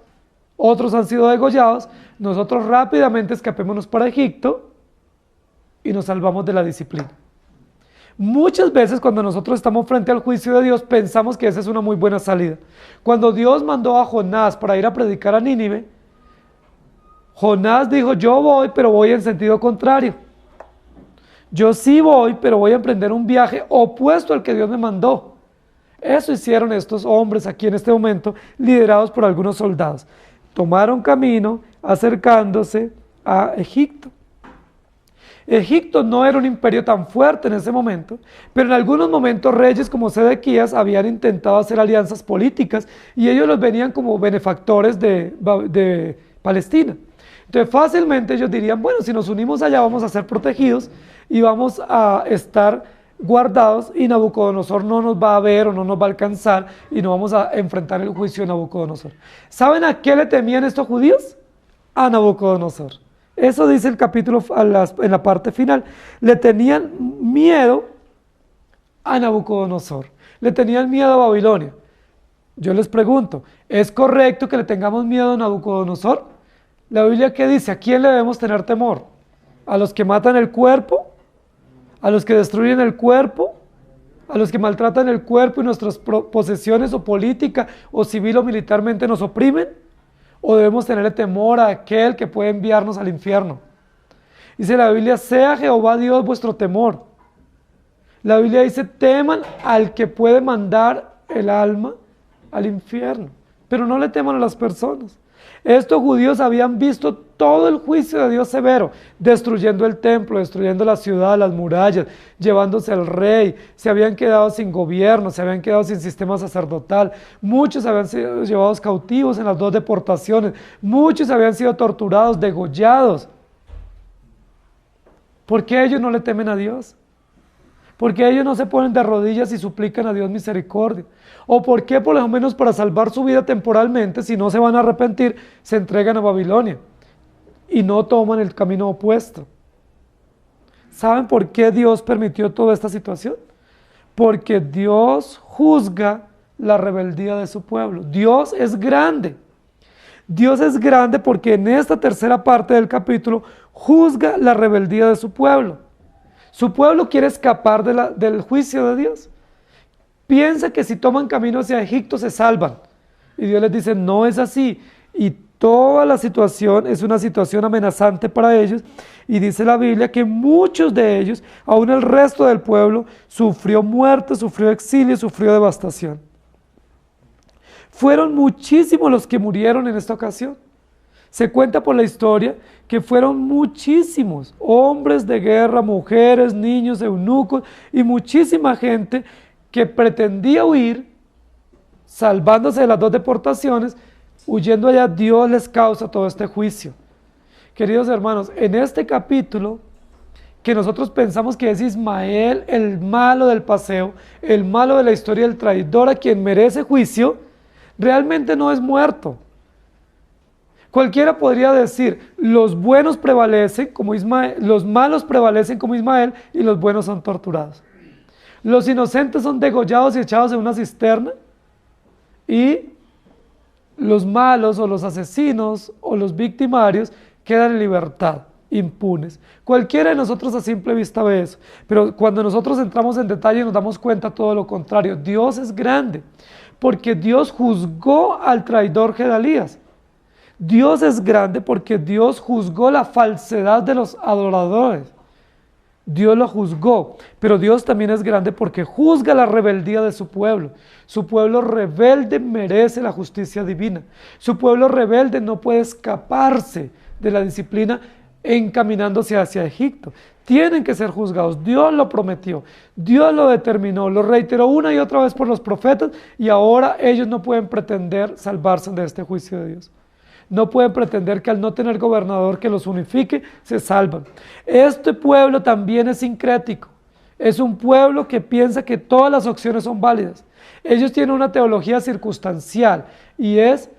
A: otros han sido degollados, nosotros rápidamente escapémonos para Egipto y nos salvamos de la disciplina. Muchas veces cuando nosotros estamos frente al juicio de Dios pensamos que esa es una muy buena salida. Cuando Dios mandó a Jonás para ir a predicar a Nínive, Jonás dijo, yo voy, pero voy en sentido contrario. Yo sí voy, pero voy a emprender un viaje opuesto al que Dios me mandó. Eso hicieron estos hombres aquí en este momento, liderados por algunos soldados. Tomaron camino acercándose a Egipto. Egipto no era un imperio tan fuerte en ese momento, pero en algunos momentos reyes como Sedequías habían intentado hacer alianzas políticas y ellos los venían como benefactores de Palestina. Entonces fácilmente ellos dirían, bueno, si nos unimos allá vamos a ser protegidos y vamos a estar guardados y Nabucodonosor no nos va a ver o no nos va a alcanzar y no vamos a enfrentar el juicio de Nabucodonosor. ¿Saben a qué le temían estos judíos? A Nabucodonosor. Eso dice el capítulo en la parte final. Le tenían miedo a Nabucodonosor. Le tenían miedo a Babilonia. Yo les pregunto, ¿es correcto que le tengamos miedo a Nabucodonosor? La Biblia, ¿qué dice? ¿A quién le debemos tener temor? ¿A los que matan el cuerpo? ¿A los que destruyen el cuerpo? ¿A los que maltratan el cuerpo y nuestras posesiones o política o civil o militarmente nos oprimen? ¿O debemos tenerle temor a aquel que puede enviarnos al infierno? Dice la Biblia, sea Jehová Dios vuestro temor. La Biblia dice, teman al que puede mandar el alma al infierno, pero no le teman a las personas. Estos judíos habían visto todo el juicio de Dios severo, destruyendo el templo, destruyendo la ciudad, las murallas, llevándose al rey, se habían quedado sin gobierno, se habían quedado sin sistema sacerdotal, muchos habían sido llevados cautivos en las 2 deportaciones, muchos habían sido torturados, degollados. ¿Por qué ellos no le temen a Dios? ¿Por qué ellos no se ponen de rodillas y suplican a Dios misericordia? ¿O por qué, por lo menos para salvar su vida temporalmente, si no se van a arrepentir, se entregan a Babilonia y no toman el camino opuesto? ¿Saben por qué Dios permitió toda esta situación? Porque Dios juzga la rebeldía de su pueblo. Dios es grande. Dios es grande porque en esta tercera parte del capítulo juzga la rebeldía de su pueblo. Su pueblo quiere escapar del juicio de Dios. Piensa que si toman camino hacia Egipto se salvan. Y Dios les dice, no es así. Y toda la situación es una situación amenazante para ellos. Y dice la Biblia que muchos de ellos, aún el resto del pueblo, sufrió muerte, sufrió exilio, sufrió devastación. Fueron muchísimos los que murieron en esta ocasión. Se cuenta por la historia que fueron muchísimos hombres de guerra, mujeres, niños, eunucos y muchísima gente que pretendía huir, salvándose de las 2 deportaciones, huyendo allá. Dios les causa todo este juicio. Queridos hermanos, en este capítulo, que nosotros pensamos que es Ismael el malo del paseo, el malo de la historia, el traidor a quien merece juicio, realmente no es muerto. Cualquiera podría decir, los buenos prevalecen como Ismael, los malos prevalecen como Ismael y los buenos son torturados. Los inocentes son degollados y echados en una cisterna y los malos o los asesinos o los victimarios quedan en libertad, impunes. Cualquiera de nosotros a simple vista ve eso, pero cuando nosotros entramos en detalle nos damos cuenta todo lo contrario. Dios es grande porque Dios juzgó al traidor Gedalías. Dios es grande porque Dios juzgó la falsedad de los adoradores. Dios lo juzgó, pero Dios también es grande porque juzga la rebeldía de su pueblo. Su pueblo rebelde merece la justicia divina. Su pueblo rebelde no puede escaparse de la disciplina encaminándose hacia Egipto. Tienen que ser juzgados. Dios lo prometió, Dios lo determinó, lo reiteró una y otra vez por los profetas y ahora ellos no pueden pretender salvarse de este juicio de Dios. No pueden pretender que al no tener gobernador que los unifique, se salvan. Este pueblo también es sincrético. Es un pueblo que piensa que todas las opciones son válidas. Ellos tienen una teología circunstancial y es,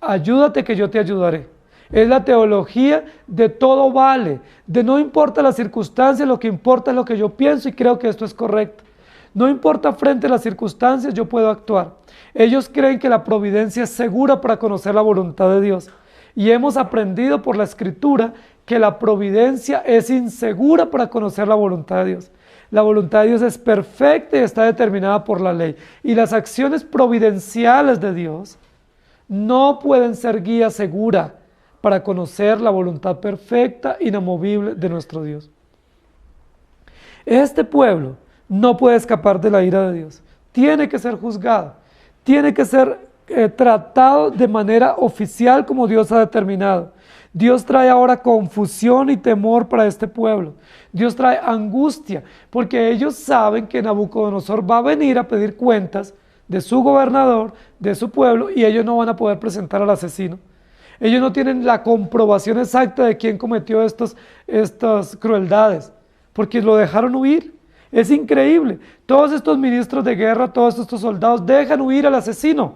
A: ayúdate que yo te ayudaré. Es la teología de todo vale, de no importa las circunstancias, lo que importa es lo que yo pienso y creo que esto es correcto. No importa frente a las circunstancias, yo puedo actuar. Ellos creen que la providencia es segura para conocer la voluntad de Dios. Y hemos aprendido por la Escritura que la providencia es insegura para conocer la voluntad de Dios. La voluntad de Dios es perfecta y está determinada por la ley. Y las acciones providenciales de Dios no pueden ser guía segura para conocer la voluntad perfecta, inamovible de nuestro Dios. Este pueblo no puede escapar de la ira de Dios. Tiene que ser juzgado. Tiene que ser tratado de manera oficial como Dios ha determinado. Dios trae ahora confusión y temor para este pueblo. Dios trae angustia porque ellos saben que Nabucodonosor va a venir a pedir cuentas de su gobernador, de su pueblo, y ellos no van a poder presentar al asesino. Ellos no tienen la comprobación exacta de quién cometió estas crueldades porque lo dejaron huir. Es increíble. Todos estos ministros de guerra, todos estos soldados dejan huir al asesino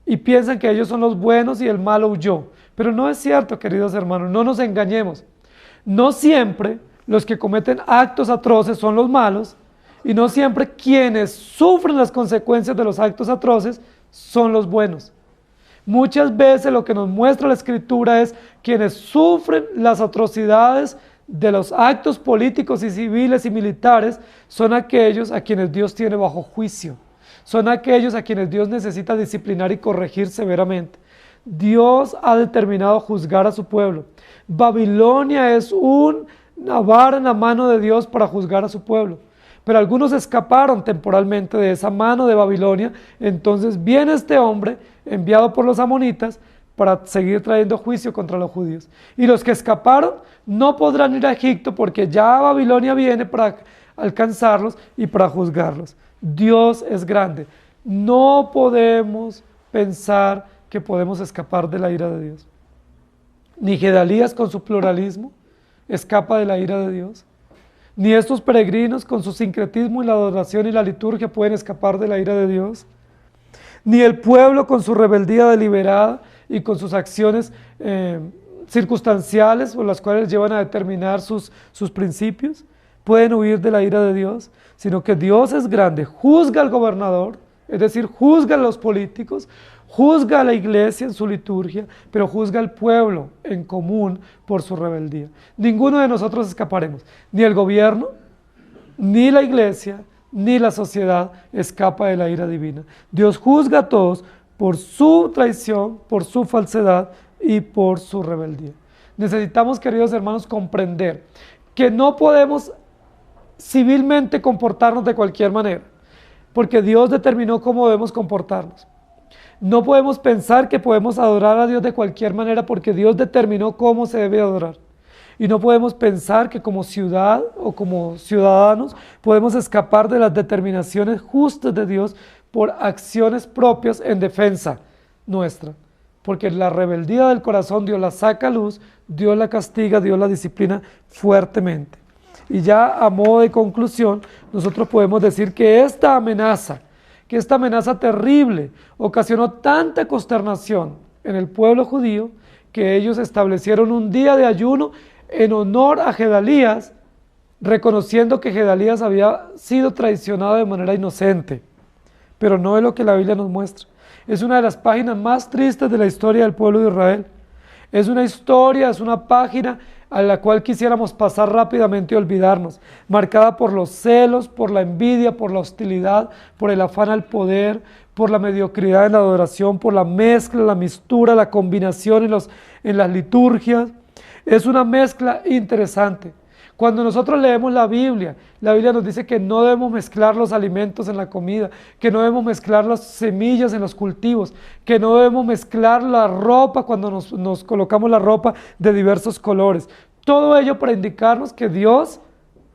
A: y piensan que ellos son los buenos y el malo huyó. Pero no es cierto, queridos hermanos, no nos engañemos. No siempre los que cometen actos atroces son los malos y no siempre quienes sufren las consecuencias de los actos atroces son los buenos. Muchas veces lo que nos muestra la Escritura es quienes sufren las atrocidades de los actos políticos y civiles y militares son aquellos a quienes Dios tiene bajo juicio. Son aquellos a quienes Dios necesita disciplinar y corregir severamente. Dios ha determinado juzgar a su pueblo. Babilonia es una vara en la mano de Dios para juzgar a su pueblo. Pero algunos escaparon temporalmente de esa mano de Babilonia. Entonces viene este hombre enviado por los amonitas para seguir trayendo juicio contra los judíos. Y los que escaparon no podrán ir a Egipto porque ya Babilonia viene para alcanzarlos y para juzgarlos. Dios es grande. No podemos pensar que podemos escapar de la ira de Dios. Ni Gedalías con su pluralismo escapa de la ira de Dios. Ni estos peregrinos con su sincretismo y la adoración y la liturgia pueden escapar de la ira de Dios. Ni el pueblo con su rebeldía deliberada y con sus acciones circunstanciales por las cuales llevan a determinar sus principios pueden huir de la ira de Dios, sino que Dios es grande, juzga al gobernador, es decir, juzga a los políticos, juzga a la iglesia en su liturgia, pero juzga al pueblo en común por su rebeldía. Ninguno de nosotros escaparemos, ni el gobierno, ni la iglesia, ni la sociedad escapa de la ira divina. Dios juzga a todos por su traición, por su falsedad y por su rebeldía. Necesitamos, queridos hermanos, comprender que no podemos civilmente comportarnos de cualquier manera, porque Dios determinó cómo debemos comportarnos. No podemos pensar que podemos adorar a Dios de cualquier manera porque Dios determinó cómo se debe adorar. Y no podemos pensar que como ciudad o como ciudadanos podemos escapar de las determinaciones justas de Dios por acciones propias en defensa nuestra. Porque la rebeldía del corazón Dios la saca a luz, Dios la castiga, Dios la disciplina fuertemente. Y ya a modo de conclusión, nosotros podemos decir que esta amenaza terrible ocasionó tanta consternación en el pueblo judío que ellos establecieron un día de ayuno en honor a Gedalías, reconociendo que Gedalías había sido traicionado de manera inocente. Pero no es lo que la Biblia nos muestra. Es una de las páginas más tristes de la historia del pueblo de Israel. Es una historia, es una página a la cual quisiéramos pasar rápidamente y olvidarnos, marcada por los celos, por la envidia, por la hostilidad, por el afán al poder, por la mediocridad en la adoración, por la mezcla, la mistura, la combinación en las liturgias. Es una mezcla interesante. Cuando nosotros leemos la Biblia nos dice que no debemos mezclar los alimentos en la comida, que no debemos mezclar las semillas en los cultivos, que no debemos mezclar la ropa cuando nos colocamos la ropa de diversos colores. Todo ello para indicarnos que Dios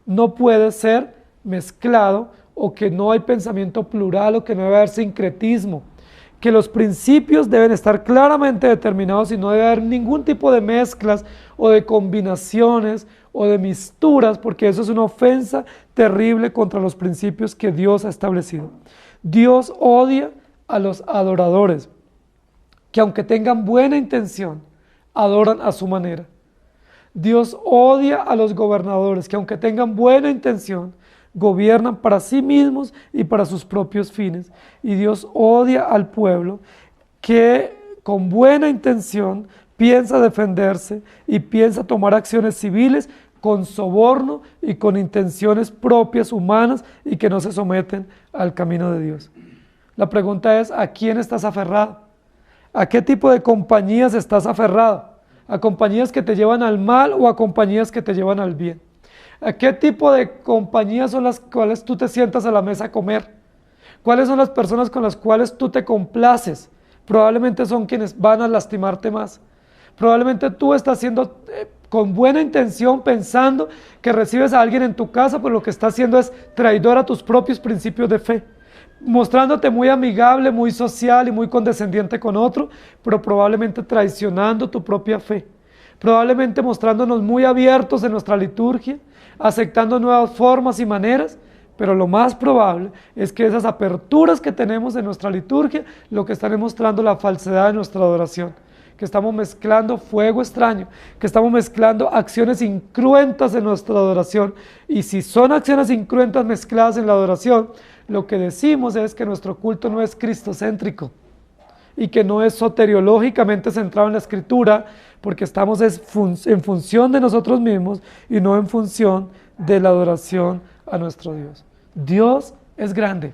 A: no puede ser mezclado o que no hay pensamiento plural o que no debe haber sincretismo. Que los principios deben estar claramente determinados y no debe haber ningún tipo de mezclas o de combinaciones o de misturas, porque eso es una ofensa terrible contra los principios que Dios ha establecido. Dios odia a los adoradores, que aunque tengan buena intención, adoran a su manera. Dios odia a los gobernadores, que aunque tengan buena intención, gobiernan para sí mismos y para sus propios fines. Y Dios odia al pueblo que con buena intención piensa defenderse y piensa tomar acciones civiles con soborno y con intenciones propias humanas y que no se someten al camino de Dios. La pregunta es, ¿a quién estás aferrado? ¿A qué tipo de compañías estás aferrado? ¿A compañías que te llevan al mal o a compañías que te llevan al bien? ¿A qué tipo de compañías son las cuales tú te sientas a la mesa a comer? ¿Cuáles son las personas con las cuales tú te complaces? Probablemente son quienes van a lastimarte más. Probablemente tú estás haciendo con buena intención, pensando que recibes a alguien en tu casa, pero lo que estás haciendo es traidor a tus propios principios de fe. Mostrándote muy amigable, muy social y muy condescendiente con otro, pero probablemente traicionando tu propia fe. probablemente mostrándonos muy abiertos en nuestra liturgia, aceptando nuevas formas y maneras, pero lo más probable es que esas aperturas que tenemos en nuestra liturgia, lo que están mostrando la falsedad de nuestra adoración, que estamos mezclando fuego extraño, que estamos mezclando acciones incruentas en nuestra adoración, y si son acciones incruentas mezcladas en la adoración, lo que decimos es que nuestro culto no es cristocéntrico, y que no es soteriológicamente centrado en la Escritura, porque estamos en función de nosotros mismos y no en función de la adoración a nuestro Dios. Dios es grande.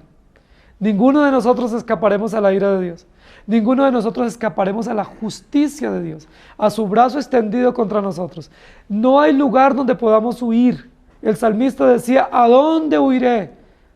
A: Ninguno de nosotros escaparemos a la ira de Dios. Ninguno de nosotros escaparemos a la justicia de Dios, a su brazo extendido contra nosotros. No hay lugar donde podamos huir. El salmista decía, ¿a dónde huiré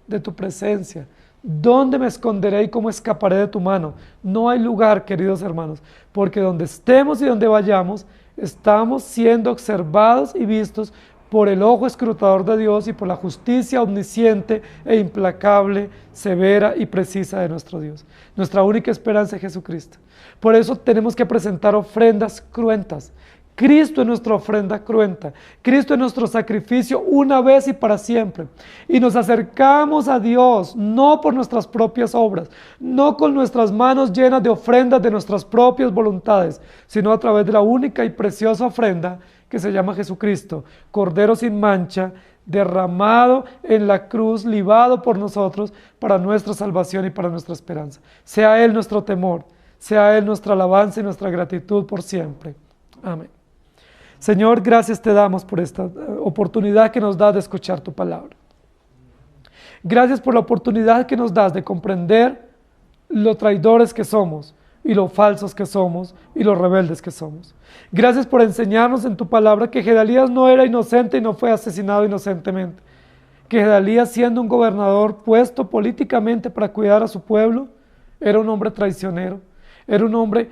A: de tu presencia? ¿Dónde me esconderé y cómo escaparé de tu mano? No hay lugar, queridos hermanos, porque donde estemos y donde vayamos, estamos siendo observados y vistos por el ojo escrutador de Dios y por la justicia omnisciente e implacable, severa y precisa de nuestro Dios. Nuestra única esperanza es Jesucristo. Por eso tenemos que presentar ofrendas cruentas. Cristo es nuestra ofrenda cruenta. Cristo es nuestro sacrificio una vez y para siempre. Y nos acercamos a Dios no por nuestras propias obras, no con nuestras manos llenas de ofrendas de nuestras propias voluntades, sino a través de la única y preciosa ofrenda que se llama Jesucristo, Cordero sin mancha, derramado en la cruz, libado por nosotros para nuestra salvación y para nuestra esperanza. Sea Él nuestro temor, sea Él nuestra alabanza y nuestra gratitud por siempre. Amén. Señor, gracias te damos por esta oportunidad que nos das de escuchar tu palabra. Gracias por la oportunidad que nos das de comprender lo traidores que somos y lo falsos que somos y los rebeldes que somos. Gracias por enseñarnos en tu palabra que Gedalías no era inocente y no fue asesinado inocentemente. Que Gedalías, siendo un gobernador puesto políticamente para cuidar a su pueblo, era un hombre traicionero, era un hombre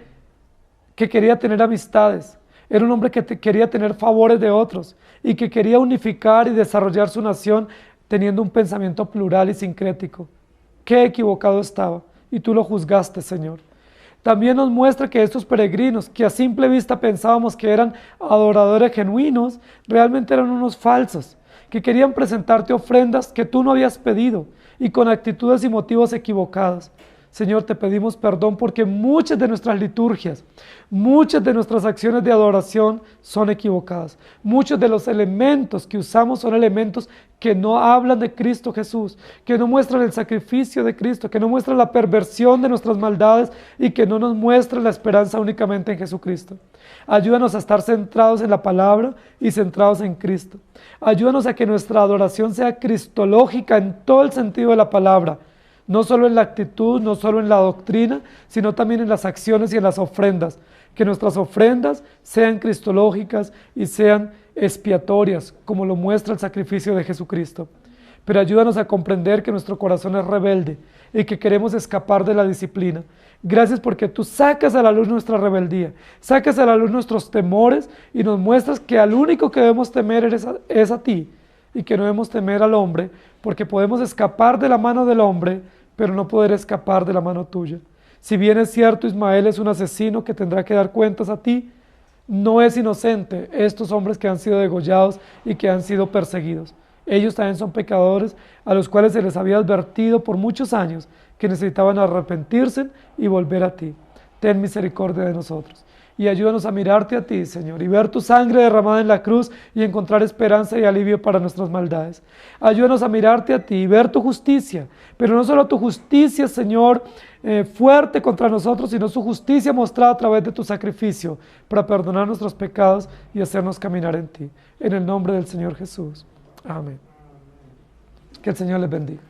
A: que quería tener amistades, era un hombre que quería tener favores de otros y que quería unificar y desarrollar su nación teniendo un pensamiento plural y sincrético. Qué equivocado estaba, y tú lo juzgaste, Señor. También nos muestra que estos peregrinos, que a simple vista pensábamos que eran adoradores genuinos, realmente eran unos falsos, que querían presentarte ofrendas que tú no habías pedido y con actitudes y motivos equivocados. Señor, te pedimos perdón porque muchas de nuestras liturgias, muchas de nuestras acciones de adoración son equivocadas. Muchos de los elementos que usamos son elementos que no hablan de Cristo Jesús, que no muestran el sacrificio de Cristo, que no muestran la perversión de nuestras maldades y que no nos muestran la esperanza únicamente en Jesucristo. Ayúdanos a estar centrados en la palabra y centrados en Cristo. Ayúdanos a que nuestra adoración sea cristológica en todo el sentido de la palabra. No solo en la actitud, no solo en la doctrina, sino también en las acciones y en las ofrendas. Que nuestras ofrendas sean cristológicas y sean expiatorias, como lo muestra el sacrificio de Jesucristo. Pero ayúdanos a comprender que nuestro corazón es rebelde y que queremos escapar de la disciplina. Gracias porque tú sacas a la luz nuestra rebeldía, sacas a la luz nuestros temores y nos muestras que al único que debemos temer es a ti y que no debemos temer al hombre, porque podemos escapar de la mano del hombre, pero no poder escapar de la mano tuya. Si bien es cierto, Ismael es un asesino que tendrá que dar cuentas a ti, no es inocente estos hombres que han sido degollados y que han sido perseguidos. Ellos también son pecadores a los cuales se les había advertido por muchos años que necesitaban arrepentirse y volver a ti. Ten misericordia de nosotros. Y ayúdanos a mirarte a ti, Señor, y ver tu sangre derramada en la cruz y encontrar esperanza y alivio para nuestras maldades. Ayúdanos a mirarte a ti y ver tu justicia, pero no solo tu justicia, Señor, fuerte contra nosotros, sino su justicia mostrada a través de tu sacrificio para perdonar nuestros pecados y hacernos caminar en ti. En el nombre del Señor Jesús. Amén. Que el Señor les bendiga.